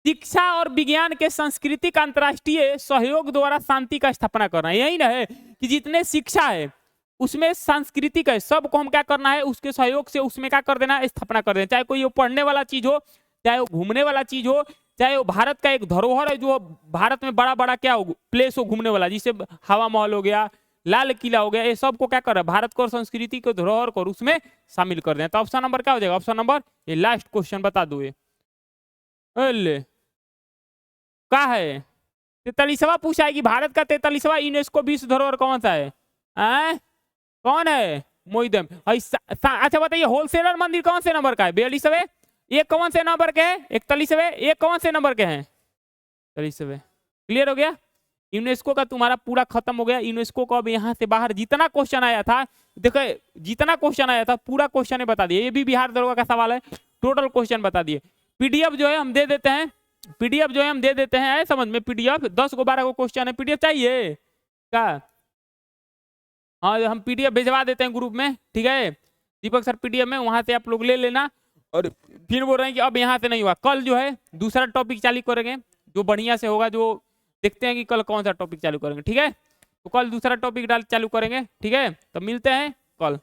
शिक्षा और विज्ञान के सांस्कृतिक अंतरराष्ट्रीय सहयोग द्वारा शांति का स्थापना करना। यही ना है कि जितने शिक्षा है उसमें सांस्कृतिक है, सबको हम क्या करना है? उसके सहयोग से उसमें क्या कर देना? स्थापना कर देना। चाहे कोई वो पढ़ने वाला चीज हो, चाहे वो घूमने वाला चीज हो, चाहे वो भारत का एक धरोहर है जो भारत में बड़ा बड़ा क्या हो प्लेस हो घूमने वाला, जिसे हवा महल हो गया, लाल किला हो गया, ये सबको क्या कर रहा है? भारत को और संस्कृति को धरोहर को उसमें शामिल कर दें। तो ऑप्शन नंबर क्या हो जाएगा? ऑप्शन नंबर ये। लास्ट क्वेश्चन बता दो, ये क्या है? 43वां पूछा है कि भारत का 43वां यूनेस्को विश्व धरोहर कौन सा है? कौन है? मोइदेम। अच्छा बताइए होलसेलर मंदिर कौन से नंबर का है? 42वें। ये कौन से नंबर के है? 41वें। ये कौन से नंबर के हैं? 43वें। क्लियर हो गया? यूनेस्को का तुम्हारा पूरा खत्म हो गया। यूनेस्को को अब यहाँ से बाहर जितना क्वेश्चन आया था, देखो जितना क्वेश्चन आया था पूरा क्वेश्चन बता दिए। ये भी बिहार दरोगा का सवाल है, टोटल क्वेश्चन बता दिए। पीडीएफ जो है हम दे देते हैं, पीडीएफ जो है हम दे देते हैं, समझ में? पीडीएफ 10 को 12 को क्वेश्चन है, पीडीएफ चाहिए क्या? हाँ हम पीडीएफ भिजवा देते हैं ग्रुप में, ठीक है दीपक सर? पीडीएफ में वहां से आप लोग ले लेना। और फिर बोल रहे हैं कि अब यहाँ से नहीं हुआ, कल जो है दूसरा टॉपिक चालू करेंगे जो बढ़िया से होगा, जो देखते हैं कि कल कौन सा टॉपिक चालू करेंगे, ठीक है? तो कल दूसरा टॉपिक चालू करेंगे, ठीक है? तो मिलते हैं कल।